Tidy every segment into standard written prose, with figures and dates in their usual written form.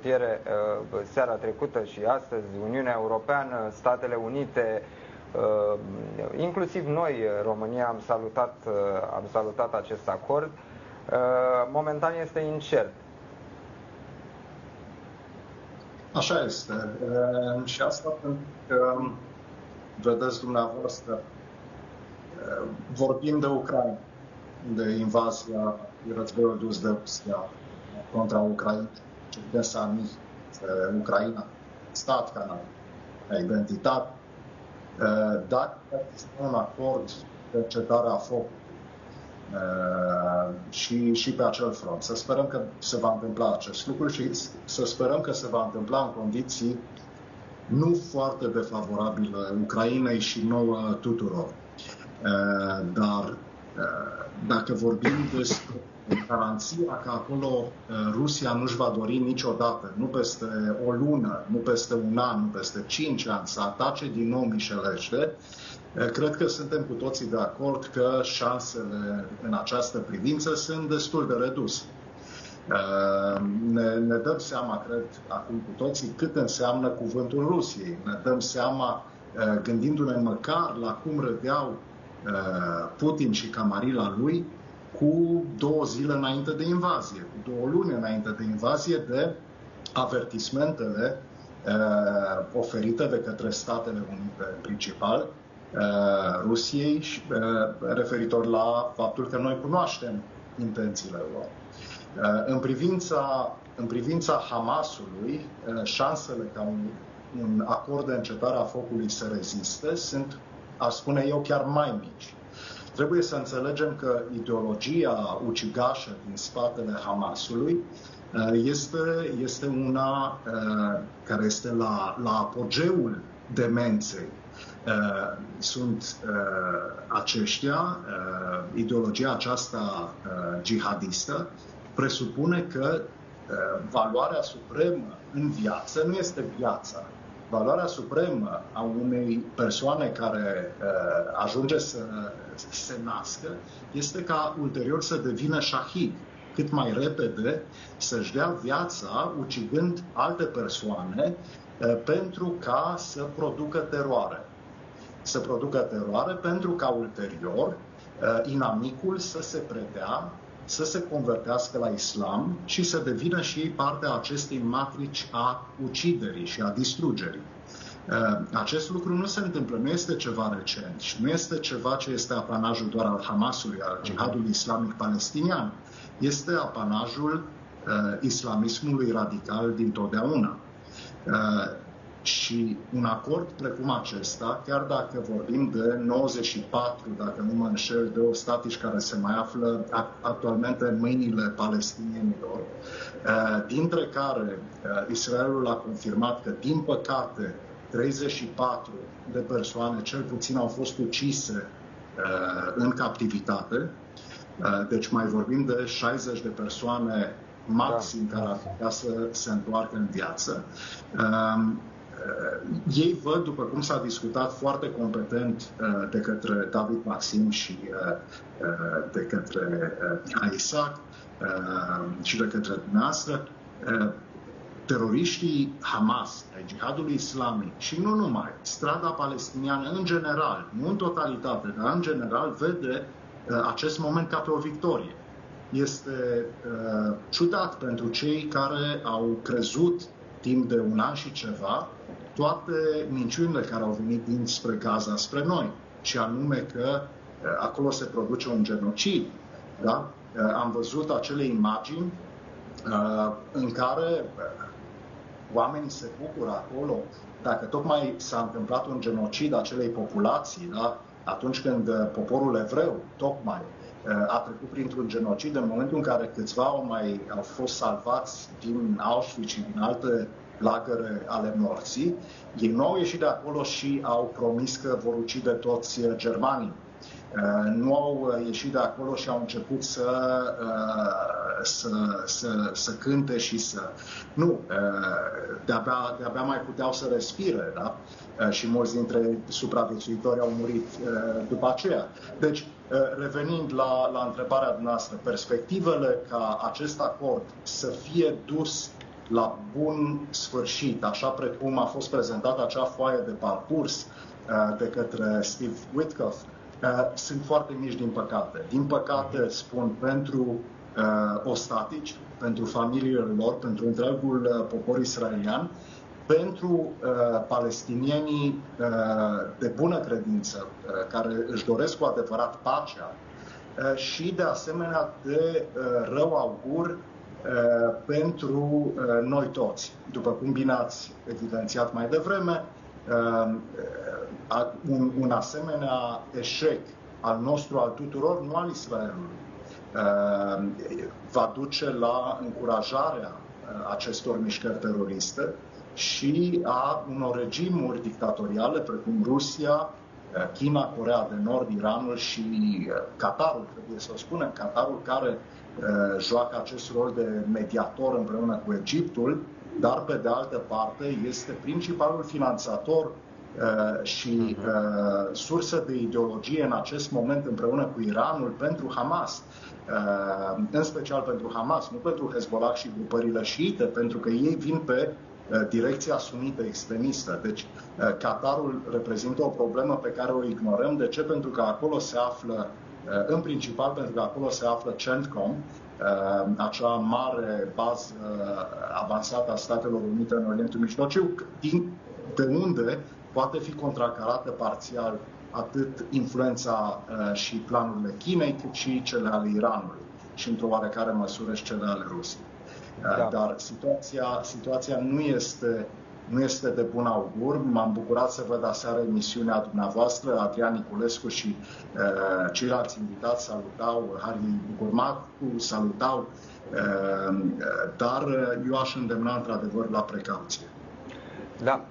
rutiere seara trecută și astăzi, Uniunea Europeană, Statele Unite, inclusiv noi, România, am salutat acest acord. Momentan este incert. Așa este. Și asta pentru că, vedeți dumneavoastră, vorbim de Ucraina, de invazia, războiul dus de Rusia contra Ucraina, ce înseamnă Ucraina, stat, ca identitate, dacă este un acord de încetare a focului și pe acel front. Să sperăm că se va întâmpla acest lucru și să sperăm că se va întâmpla în condiții nu foarte defavorabile Ucrainei și nouă tuturor. Dar dacă vorbim despre garanția că acolo Rusia nu-și va dori niciodată, nu peste o lună, nu peste un an, nu peste 5 ani, să atace din nou mișelește, cred că suntem cu toții de acord că șansele în această privință sunt destul de reduse. Ne dăm seama, cred, acum cu toții, cât înseamnă cuvântul Rusiei. Ne dăm seama, gândindu-ne măcar la cum râdeau Putin și camarila lui cu 2 zile înainte de invazie, cu 2 luni înainte de invazie, de avertismentele oferite de către Statele Unite principal Rusiei referitor la faptul că noi cunoaștem intențiile lor. În privința Hamasului, șansele ca un acord de încetare a focului să reziste sunt, aș spune eu, chiar mai mici. Trebuie să înțelegem că ideologia ucigașă din spatele Hamasului este una care este la apogeul demenței. Sunt aceștia, ideologia aceasta jihadistă presupune că valoarea supremă în viață nu este viața. Valoarea supremă a unei persoane care ajunge să se nască este ca ulterior să devină shahid, cât mai repede să-și dea viața ucigând alte persoane pentru ca să producă teroare. Să producă teroare pentru ca ulterior inamicul să se predea, să se convertească la islam și să devină și ei parte a acestei matrici a uciderii și a distrugerii. Acest lucru nu se întâmplă, nu este ceva recent și nu este ceva ce este apanajul doar al Hamasului, al jihadului islamic palestinian. Este apanajul islamismului radical dintotdeauna. Și un acord precum acesta, chiar dacă vorbim de 94, dacă nu mă înșel, de ostatici care se mai află actualmente în mâinile palestinienilor, dintre care Israelul a confirmat că, din păcate, 34 de persoane, cel puțin, au fost ucise în captivitate. Deci mai vorbim de 60 de persoane maxim care ar putea să se întoarcă în viață. Ei văd, după cum s-a discutat foarte competent de către David Maxim și de către Isaac și de către dumneavoastră, teroriștii Hamas, ai jihadului islamic și nu numai, strada palestiniană în general, nu în totalitate, dar în general vede acest moment ca pe o victorie. Este ciudat pentru cei care au crezut timp de un an și ceva toate minciunile care au venit dinspre Gaza spre noi, și anume că acolo se produce un genocid. Da? Am văzut acele imagini în care oamenii se bucură acolo. Dacă tocmai s-a întâmplat un genocid acelei populații, da? Atunci când poporul evreu tocmai a trecut printr-un genocid, în momentul în care câțiva au fost salvați din Auschwitz și din alte lagăre ale morții, ei nu au ieșit de acolo și au promis că vor ucide toți germanii. Nu au ieșit de acolo și au început să cânte și să... Nu, de-abia mai puteau să respire, da? Și mulți dintre supraviețuitori au murit după aceea. Deci, revenind la întrebarea noastră, perspectivele ca acest acord să fie dus la bun sfârșit, așa precum a fost prezentată acea foaie de parcurs de către Steve Witkoff, sunt foarte mici, din păcate. Din păcate, spun, pentru ostatici, pentru familiile lor, pentru întregul popor israelian, pentru palestinienii de bună credință, care își doresc cu adevărat pacea, și de asemenea de rău augur pentru noi toți. După cum bine ați evidențiat mai devreme, un asemenea eșec al nostru, al tuturor, nu al Israelului, va duce la încurajarea acestor mișcări teroriste și a unor regimuri dictatoriale precum Rusia, China, Coreea de Nord, Iranul și Qatarul, trebuie să o spunem, Qatarul, care joacă acest rol de mediator împreună cu Egiptul, dar pe de altă parte este principalul finanțator și sursă de ideologie în acest moment împreună cu Iranul pentru Hamas, în special pentru Hamas, nu pentru Hezbollah și grupările șiite, pentru că ei vin pe direcția sunită extremistă. Deci Qatarul reprezintă o problemă pe care o ignorăm. De ce? Pentru că acolo se află, în principal pentru că acolo se află CENTCOM, acea mare bază avansată a Statelor Unite în Orientul Mijlociu, de unde poate fi contracarată parțial atât influența și planurile Chinei, cât și cele ale Iranului și într-o oarecare măsură și cele ale Rusiei. Da. Dar situația nu este de bun augur. M-am bucurat să văd aseară emisiunea dumneavoastră. Adrian Niculescu și ceilalți invitați salutau, Harry Bucurmacu salutau, dar eu aș îndemna într-adevăr la precauție. Da.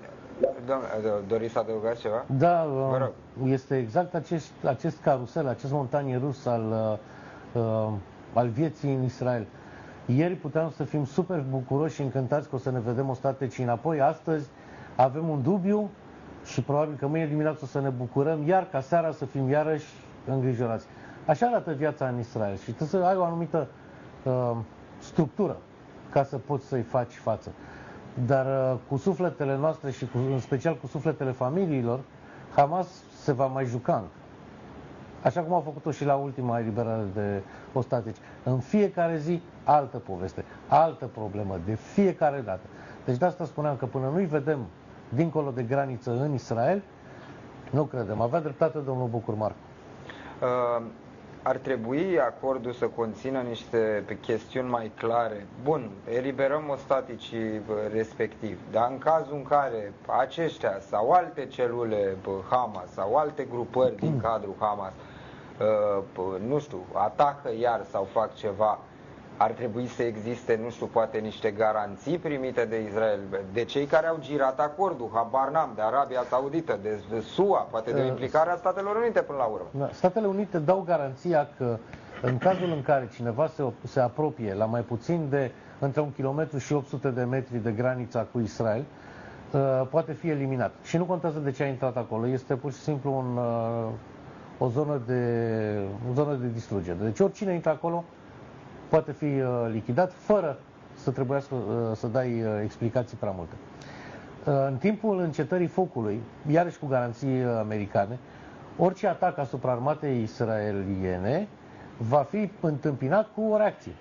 Doriți să adăugați ceva? Da, este exact acest carusel, acest montanie rus al vieții în Israel. Ieri puteam să fim super bucuroși și încântați că o să ne vedem ostatecii înapoi. Astăzi avem un dubiu și probabil că mâine dimineață o să ne bucurăm, iar ca seara să fim iarăși îngrijorați. Așa arată viața în Israel și trebuie să ai o anumită structură ca să poți să-i faci față. Dar cu sufletele noastre și în special cu sufletele familiilor, Hamas se va mai juca încă. Așa cum a făcut-o și la ultima eliberare de ostateci. În fiecare zi, altă poveste, altă problemă, de fiecare dată. Deci de asta spuneam că până nu-i vedem dincolo de graniță în Israel, nu credem. Avea dreptate domnul Bucurmacu. Ar trebui acordul să conțină niște chestiuni mai clare. Bun, eliberăm ostaticii respectiv, dar în cazul în care aceștia sau alte celule Hamas sau alte grupări din cadrul Hamas, nu știu, atacă iar sau fac ceva, ar trebui să existe, nu știu, poate niște garanții primite de Israel, de cei care au girat acordul, habar n-am, de Arabia Saudită, de SUA, poate de implicarea Statelor Unite până la urmă. Statele Unite dau garanția că în cazul în care cineva se apropie la mai puțin de între 1 kilometru și 800 de metri de granița cu Israel, poate fi eliminat. Și nu contează de ce a intrat acolo, este pur și simplu o zonă de distrugere. Deci oricine intră acolo poate fi lichidat fără să trebuiască să dai explicații prea multe. În timpul încetării focului, iarăși cu garanții americane, orice atac asupra armatei israeliene va fi întâmpinat cu o reacție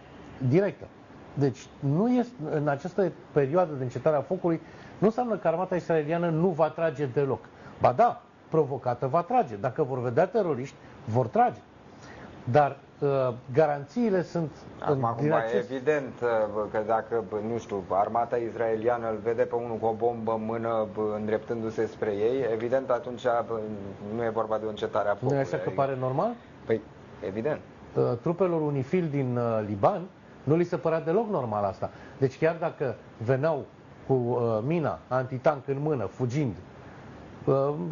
directă. Deci nu este, în această perioadă de încetare a focului, nu înseamnă că armata israeliană nu va trage deloc. Ba da, provocată va trage. Dacă vor vedea teroriști, vor trage. Dar garanțiile sunt... Acum evident că dacă, nu știu, armata israeliană îl vede pe unul cu o bombă în mână îndreptându-se spre ei, evident atunci nu e vorba de o încetare a focului. Nu e așa că pare normal? Păi, evident. Trupelor UNIFIL din Liban nu li se părea deloc normal asta. Deci chiar dacă veneau cu mina antitank în mână, fugind,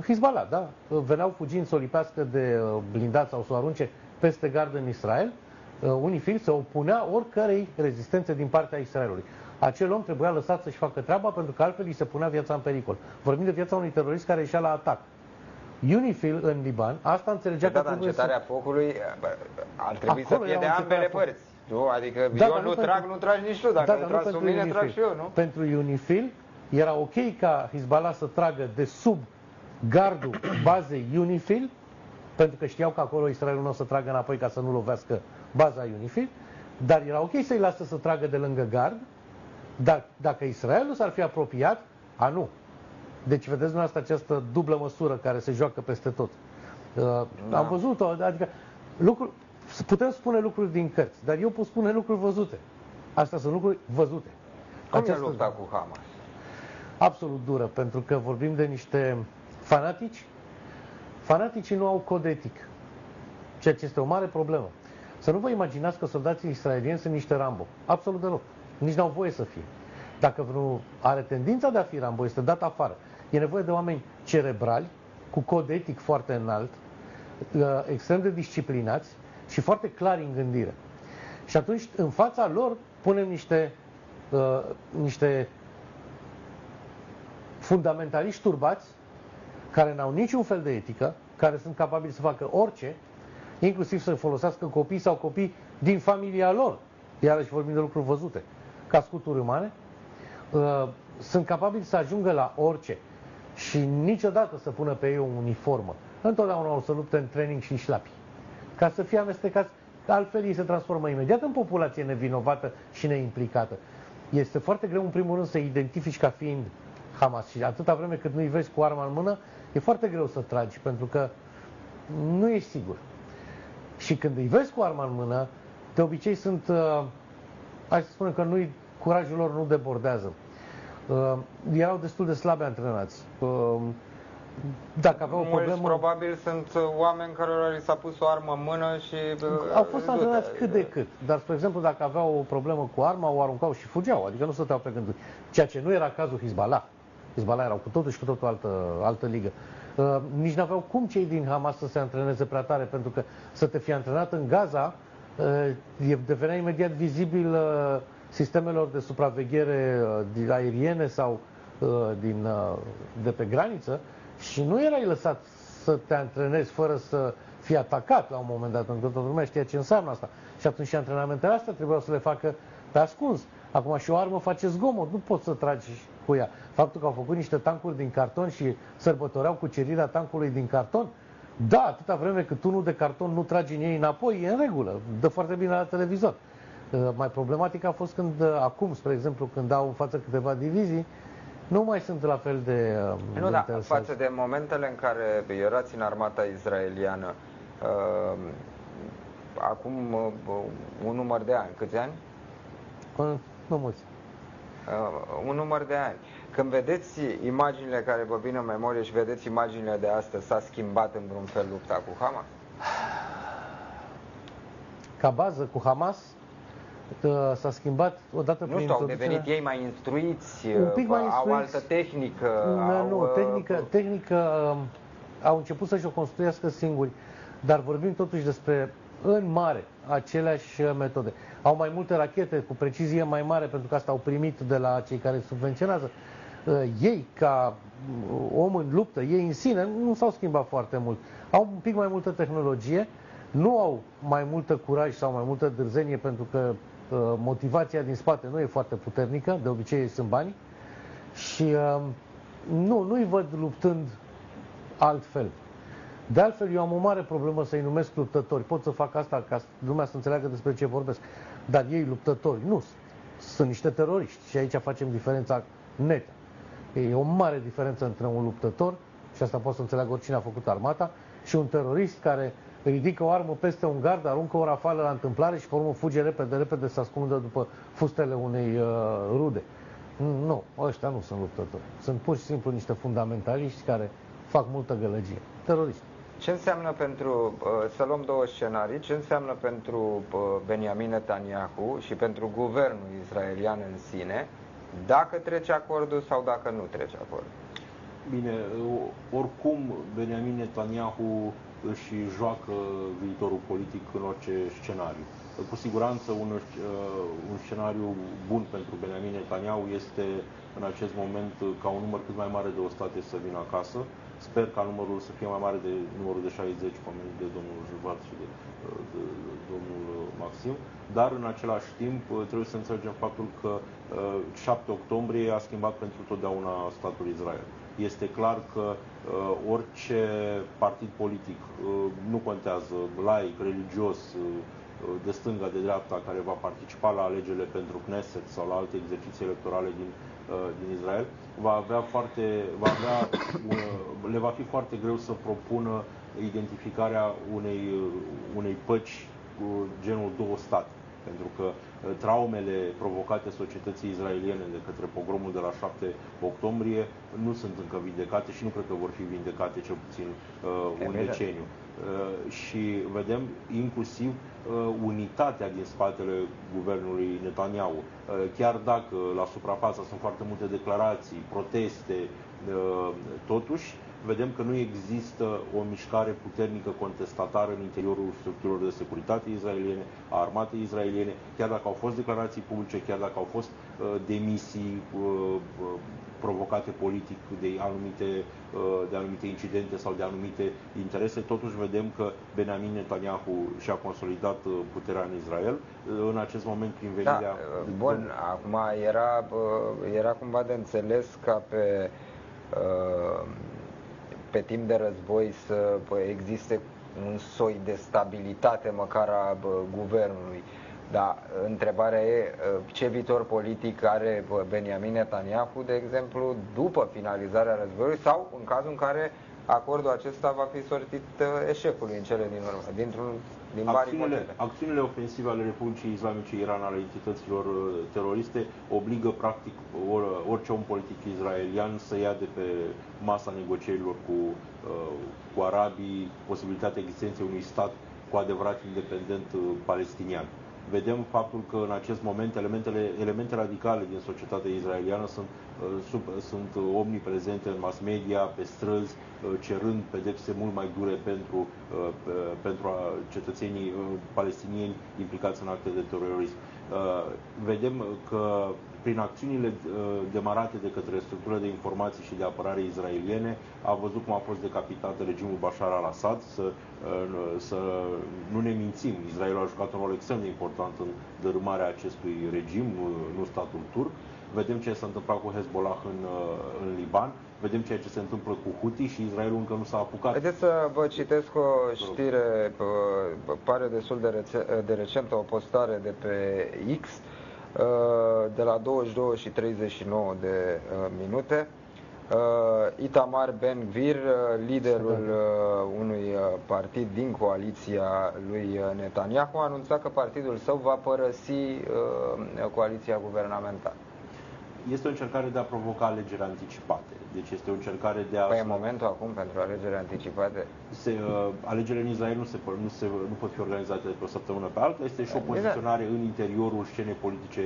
Hezbollah, da? Veneau fugind să o lipească de blindați sau să o arunce peste gard în Israel, UNIFIL se opunea oricărei rezistențe din partea Israelului. Acel om trebuia lăsat să-și facă treaba pentru că altfel îi se punea viața în pericol. Vorbim de viața unui terorist care ieșea la atac. UNIFIL în Liban, asta înțelegea că trebuie încetarea focului ar trebui să fie de ambele părți. Nu? Adică Da, eu nu trag, nu tragi nici tu. Dacă nu tragi cu mine, trag și eu, nu? Pentru UNIFIL era ok ca Hezbollah să tragă de sub gardul bazei UNIFIL, pentru că știau că acolo Israelul nu o să tragă înapoi ca să nu lovească baza UNIFIL, dar era ok să-i lasă să tragă de lângă gard, dar dacă Israelul s-ar fi apropiat, nu. Deci vedeți dumneavoastră această dublă măsură care se joacă peste tot. Da. Am văzut-o, adică putem spune lucruri din cărți, dar eu pot spune lucruri văzute. Astea sunt lucruri văzute. Cum e lupta cu Hamas? Absolut dură, pentru că vorbim de niște fanatici. Fanaticii nu au cod etic, ceea ce este o mare problemă. Să nu vă imaginați că soldații israelieni sunt niște Rambo. Absolut deloc. Nici n-au voie să fie. Dacă vreunul are tendința de a fi Rambo, este dat afară. E nevoie de oameni cerebrali, cu cod etic foarte înalt, extrem de disciplinați și foarte clari în gândire. Și atunci, în fața lor, punem niște fundamentaliști turbați, care n-au niciun fel de etică, care sunt capabili să facă orice, inclusiv să folosească copii sau copii din familia lor, iarăși vorbim de lucruri văzute, ca scuturi umane, sunt capabili să ajungă la orice și niciodată să pună pe ei o uniformă. Întotdeauna o să lupte în training și șlapi, ca să fie amestecați, altfel ei se transformă imediat în populație nevinovată și neimplicată. Este foarte greu, în primul rând, să identifici ca fiind Hamas și atâta vreme cât nu-i vezi cu arma în mână, e foarte greu să tragi, pentru că nu ești sigur. Și când îi vezi cu arma în mână, de obicei sunt, hai să spunem că curajul lor nu debordează. Erau destul de slabe antrenați. Dacă aveau o problemă... probabil sunt oameni cărora li s-a pus o armă în mână și... Au fost antrenați cât de cât. Dar, spre exemplu, dacă aveau o problemă cu arma, o aruncau și fugeau. Adică nu stăteau pe gânduri. Ceea ce nu era cazul Hezbollah. Hezbollah erau cu totul și cu totul altă ligă. Nici n-aveau cum cei din Hamas să se antreneze prea tare, pentru că să te fi antrenat în Gaza devenea imediat vizibil sistemelor de supraveghere aeriene sau de pe graniță și nu erai lăsat să te antrenezi fără să fii atacat la un moment dat, pentru că toată lumea știa ce înseamnă asta. Și atunci și antrenamentele astea trebuiau să le facă pe ascuns. Acum și o armă face zgomot, nu poți să tragi cu ea. Faptul că au făcut niște tancuri din carton și sărbătoreau cucerirea tancului din carton, da, atâta vreme cât unul de carton nu trage în ei înapoi, e în regulă, dă foarte bine la televizor. Mai problematic a fost când, acum, spre exemplu, când au în față câteva divizii, nu mai sunt la fel de nu, da, față de momentele în care erați în armata izraeliană, acum un număr de ani, câți ani? Nu mulți. Un număr de ani. Când vedeți imaginile care vă vin în memorie și vedeți imaginile de astăzi, s-a schimbat în vreun fel lupta cu Hamas? Ca bază cu Hamas s-a schimbat odată prin introducerea... Nu știu, au devenit ei mai instruiți, un pic mai instruiți. Au altă tehnică? Tehnică au început să-și o construiască singuri, dar vorbim totuși despre, în mare, aceleași metode. Au mai multe rachete cu precizie mai mare, pentru că asta au primit de la cei care subvenționează. Ei, ca om în luptă, ei în sine, nu s-au schimbat foarte mult. Au un pic mai multă tehnologie, nu au mai multă curaj sau mai multă dârzenie, pentru că motivația din spate nu e foarte puternică, de obicei sunt bani, și nu-i văd luptând altfel. De altfel, eu am o mare problemă să-i numesc luptători. Pot să fac asta ca lumea să înțeleagă despre ce vorbesc. Dar ei luptători nu sunt niște teroriști. Și aici facem diferența netă. E o mare diferență între un luptător, și asta poate să înțeleagă oricine a făcut armata, și un terorist care ridică o armă peste un gard, aruncă o rafală la întâmplare și pe urmă fuge repede să ascundă după fustele unei rude. Nu, ăștia nu sunt luptători. Sunt pur și simplu niște fundamentaliști care fac multă gălăgie. Teroriști. Ce înseamnă pentru, să luăm două scenarii, ce înseamnă pentru Benjamin Netanyahu și pentru guvernul israelian în sine, dacă trece acordul sau dacă nu trece acordul? Bine, oricum Benjamin Netanyahu își joacă viitorul politic în orice scenariu. Cu siguranță un scenariu bun pentru Benjamin Netanyahu este în acest moment ca un număr cât mai mare de ostate să vină acasă. Sper ca numărul să fie mai mare de numărul de 60 pomenit de domnul Juvart și de domnul Maxim, dar în același timp trebuie să înțelegem faptul că 7 octombrie a schimbat pentru totdeauna statul Israel. Este clar că orice partid politic, nu contează, laic, religios, de stânga, de dreapta, care va participa la alegerile pentru Knesset sau la alte exerciții electorale din Israel, le va fi foarte greu să propună identificarea unei păci cu genul două state. Pentru că traumele provocate societății izraeliene de către pogromul de la 7 octombrie nu sunt încă vindecate și nu cred că vor fi vindecate cel puțin un deceniu. Și vedem inclusiv unitatea din spatele guvernului Netanyahu. Chiar dacă la suprafață sunt foarte multe declarații, proteste, totuși vedem că nu există o mișcare puternică contestatară în interiorul structurilor de securitate izraeliene, a armatei izraeliene, chiar dacă au fost declarații publice, chiar dacă au fost demisii provocate politic de anumite incidente sau de anumite interese, totuși vedem că Benjamin Netanyahu și-a consolidat puterea în Israel. În acest moment, prin venirea... Bun, acum era cumva de înțeles ca pe timp de război să existe un soi de stabilitate măcar a guvernului. Dar întrebarea e ce viitor politic are Benjamin Netanyahu, de exemplu, după finalizarea războiului sau în cazul în care acordul acesta va fi sortit eșecului în cele din urmă, din acțiunile ofensive ale Republicii Islamice Iran, ale entităților teroriste, obligă practic orice om politic izraelian să ia de pe masa negocierilor cu arabii posibilitatea existenței unui stat cu adevărat independent palestinian. Vedem faptul că în acest moment elemente radicale din societatea izraeliană sunt omniprezente în mass media, pe străzi, cerând pedepse mult mai dure pentru cetățenii palestinieni implicați în acte de terorism. Vedem că prin acțiunile demarate de către structurile de informații și de apărare izraeliene, a văzut cum a fost decapitat regimul Bashar al-Assad. Să nu ne mințim, Israelul a jucat un rol extrem de important în dărâmarea acestui regim, nu statul turc. Vedem ce s-a întâmplat cu Hezbollah în Liban, vedem ceea ce se întâmplă cu Houthi și Israelul încă nu s-a apucat. Haideți să vă citesc o știre, pare destul de recentă, o postare de pe X, de la 22:39 de minute. Itamar Ben-Gvir, liderul unui partid din coaliția lui Netanyahu, a anunțat că partidul său va părăsi coaliția guvernamentală. Este o încercare de a provoca alegeri anticipate. Deci este o încercare de a... Păi e momentul acum pentru alegeri anticipate? Alegerile în Israel nu pot fi organizate de pe o săptămână pe alta. Este și o poziționare în interiorul scenei politice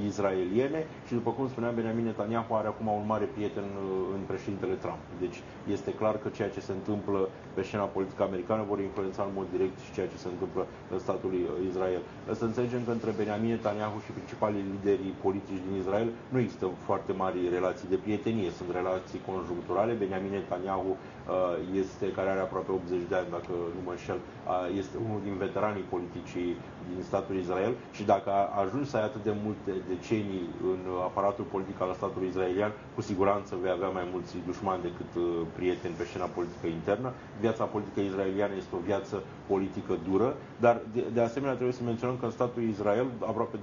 izraeliene și, după cum spuneam, Benjamin Netanyahu are acum un mare prieten în președintele Trump. Deci este clar că ceea ce se întâmplă pe scena politică americană vor influența în mod direct și ceea ce se întâmplă în statul Israel. Să înțelegem că între Benjamin Netanyahu și principalii lideri politici din Israel nu există foarte mari relații de prietenie, sunt relații conjuncturale. Benjamin Netanyahu care are aproape 80 de ani, dacă nu mă înșel, este unul din veteranii politicii din statul Israel și dacă ajungi să ai atât de multe decenii în aparatul politic al statului israelian, cu siguranță vei avea mai mulți dușmani decât prieteni pe scena politică internă. Viața politică israeliană este o viață politică dură, dar de asemenea trebuie să menționăm că în statul Israel aproape 20%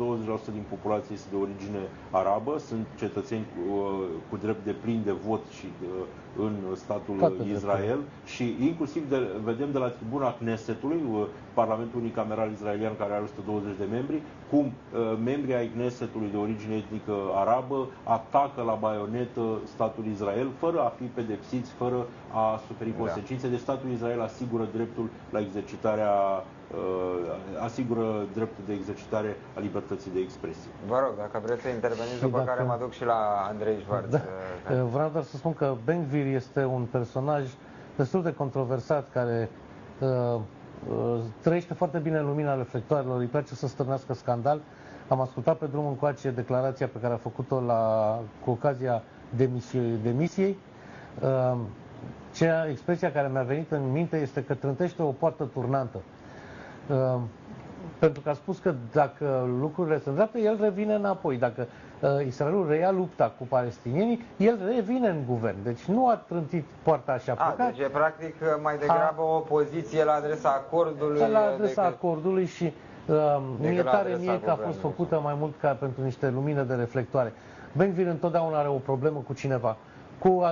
din populație este de origine arabă, sunt cetățeni cu drept de plin de vot și în statul Israel și inclusiv vedem de la tribuna Knessetului, Parlamentul unicameral israelian care are 120 de membri, cum membrii ai Knessetului de origine etnică arabă atacă la baionetă statul Israel fără a fi pedepsiți, fără a suferi consecințe. Deci statul Israel asigură dreptul la exercitarea dreptul de exercitare a libertății de expresie. Vă rog, dacă vreți să interveniți, după care mă duc și la Andrei Schwarz. Da. Vreau doar să spun că Ben-Gvir este un personaj destul de controversat care trăiește foarte bine în lumina reflectoarelor, îi place să stârnească scandal. Am ascultat pe drum încoace declarația pe care a făcut-o cu ocazia demisiei. Expresia care mi-a venit în minte este că trântește o poartă turnantă. Pentru că a spus că dacă lucrurile se îndreaptă, el revine înapoi. Dacă Israelul reia lupta cu palestinienii, el revine în guvern. Deci nu a trântit poarta așa plecat. Deci e practic mai degrabă o opoziție la adresa acordului. La adresa acordului și mi-e tare mie că a fost făcută mai mult ca pentru niște lumină de reflectoare. Ben-Gvir întotdeauna are o problemă cu cineva. Cu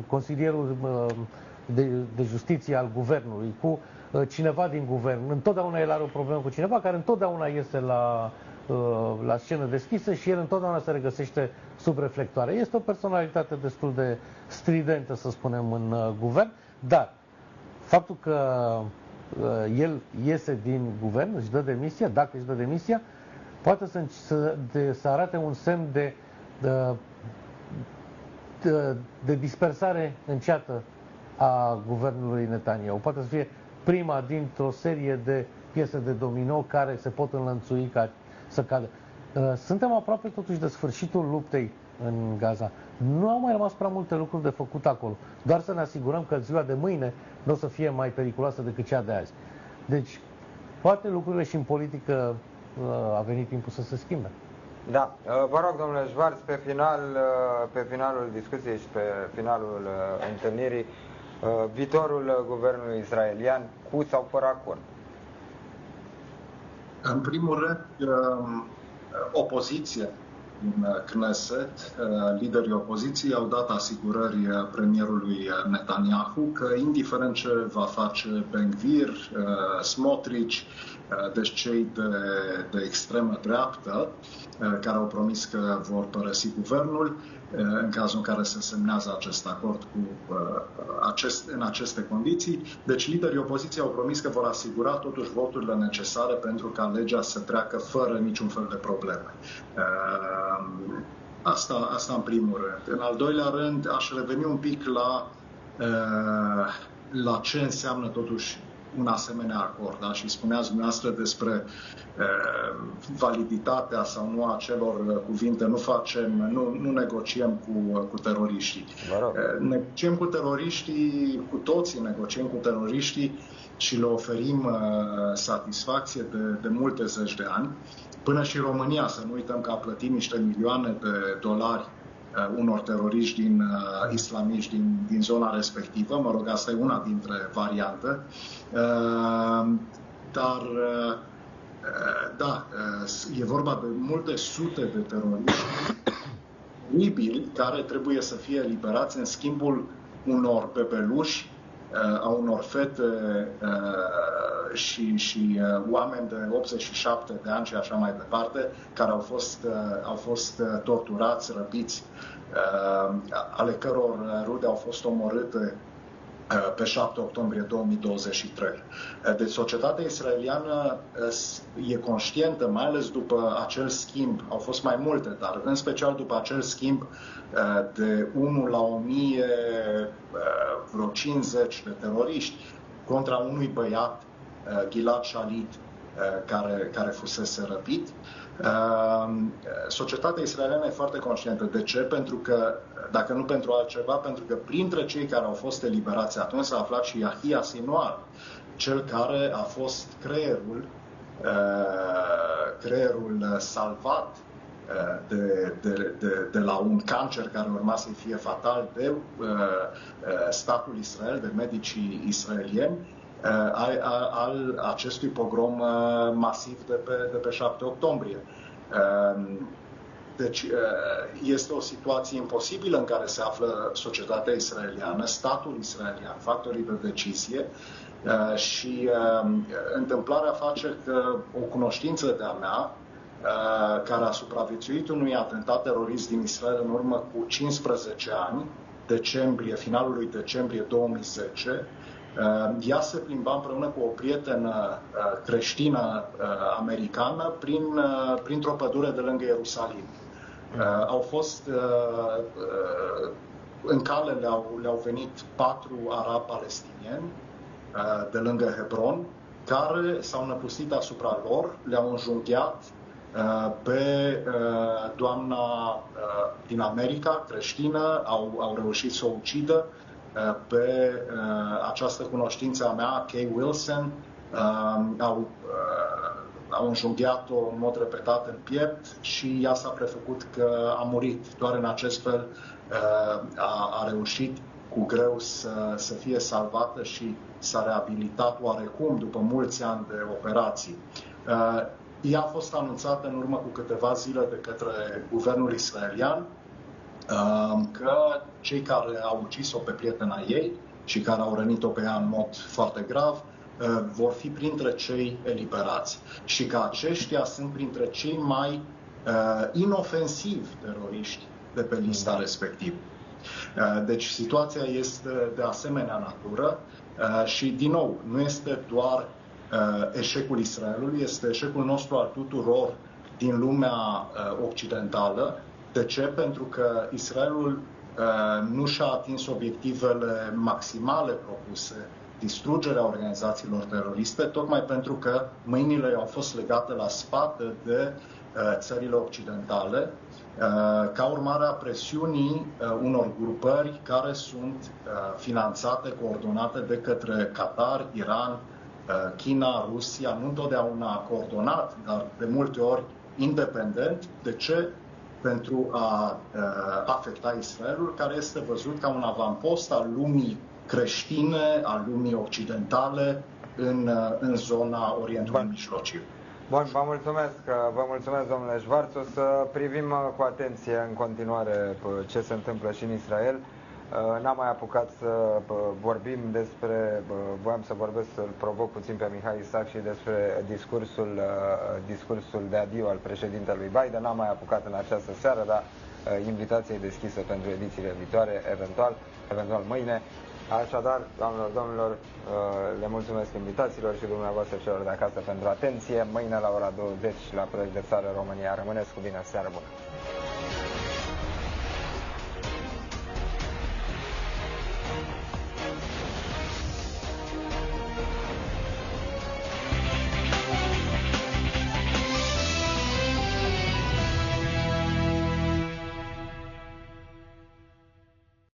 consilierul de justiție al guvernului, cu cineva din guvern. Întotdeauna el are o problemă cu cineva care întotdeauna iese la scenă deschisă și el întotdeauna se regăsește sub reflectoare. Este o personalitate destul de stridentă, să spunem, în guvern, dar faptul că el iese din guvern, își dă demisia, dacă își dă demisia, poate să arate un semn de dispersare înceată a guvernului Netanyahu. Poate să fie prima dintr-o serie de piese de domino care se pot înlănțui ca să cadă. Suntem aproape totuși de sfârșitul luptei în Gaza. Nu au mai rămas prea multe lucruri de făcut acolo. Doar să ne asigurăm că ziua de mâine nu o să fie mai periculoasă decât cea de azi. Deci, poate lucrurile și în politică a venit timpul să se schimbe. Da. Vă rog, domnule Schwarz, pe finalul discuției și pe finalul întâlnirii, viitorul guvernului israelian cu sau fără acord? În primul rând, opoziția în Knesset, liderii opoziției au dat asigurări premierului Netanyahu că indiferent ce va face Ben-Gvir, Smotrich, deci cei de extremă dreaptă, care au promis că vor părăsi guvernul, în cazul în care se semnează acest acord în aceste condiții. Deci liderii opoziției au promis că vor asigura totuși voturile necesare pentru ca legea să treacă fără niciun fel de probleme. Asta în primul rând. În al doilea rând, aș reveni un pic la ce înseamnă totuși un asemenea acord. Da? Și spuneați dumneavoastră despre validitatea sau nu a acelor cuvinte. Nu negociem cu teroriștii. Negociem cu teroriștii, cu toții negociem cu teroriștii și le oferim satisfacție de multe zeci de ani. Până și România, să nu uităm că a plătit niște milioane de dolari unor teroriști islamiști din zona respectivă. Mă rog, asta e una dintre variante. Dar, da, e vorba de multe sute de teroriști libili care trebuie să fie eliberați în schimbul unor bebeluși, a unor fete și oameni de 87 de ani și așa mai departe, care au fost torturați, răpiți, ale căror rude au fost omorâte pe 7 octombrie 2023. Deci societatea israeliană e conștientă, mai ales după acel schimb, au fost mai multe, dar în special după acel schimb de 1 la 1000, vreo 50 de teroriști contra unui băiat, Gilad Shalit, care fusese răpit. Societatea israeliană e foarte conștientă. De ce? Pentru că, dacă nu pentru altceva, pentru că printre cei care au fost eliberați atunci s-a aflat și Yahia Sinwar, cel care a fost creierul salvat de la un cancer care urma să fie fatal de statul Israel, de medicii israelieni, al acestui pogrom masiv de pe 7 octombrie. Deci este o situație imposibilă în care se află societatea israeliană, statul israelian, factorii de decizie, și întâmplarea face că o cunoștință de-a mea, care a supraviețuit unui atentat terorist din Israel în urmă cu 15 ani, finalul lui decembrie 2010, ea se plimba împreună cu o prietenă creștină americană printr-o pădure de lângă Ierusalim. Au fost în cale le-au venit 4 arabi palestinieni de lângă Hebron, care s-au năpustit asupra lor, le-au înjunghiat pe doamna din America, creștină, au reușit să o ucidă, pe această cunoștință a mea, Kay Wilson, au înjunghiat-o în mod repetat în piept și ea s-a prefăcut că a murit. Doar în acest fel a reușit cu greu să fie salvată și s-a reabilitat oarecum după mulți ani de operații. Ea a fost anunțată în urmă cu câteva zile de către guvernul israelian că cei care au ucis-o pe prietena ei și care au rănit-o pe ea în mod foarte grav vor fi printre cei eliberați și că aceștia sunt printre cei mai inofensivi teroriști de pe lista respectivă. Deci situația este de asemenea natură și, din nou, nu este doar eșecul Israelului, este eșecul nostru al tuturor din lumea occidentală. De ce? Pentru că Israelul nu și-a atins obiectivele maximale propuse, distrugerea organizațiilor teroriste, tocmai pentru că mâinile au fost legate la spate de țările occidentale, ca urmare a presiunii unor grupări care sunt finanțate, coordonate de către Qatar, Iran, China, Rusia, nu întotdeauna coordonat, dar de multe ori independent. De ce? Pentru a afecta Israelul, care este văzut ca un avampost al lumii creștine, al lumii occidentale în zona Orientului Mijlociu. Bun, vă mulțumesc, domnule Schwarz. O să privim cu atenție în continuare ce se întâmplă și în Israel. N-am mai apucat să vorbim despre, voiam să vorbesc, să-l provoc puțin pe Mihai Isaac și despre discursul de adio al președintelui Biden. N-am mai apucat în această seară, dar invitația e deschisă pentru edițiile viitoare, eventual mâine. Așadar, doamnelor, domnilor, le mulțumesc invitațiilor și dumneavoastră celor de acasă pentru atenție. Mâine la ora 20 la Proiect de Țară România. Rămâneți cu bine, seară bună!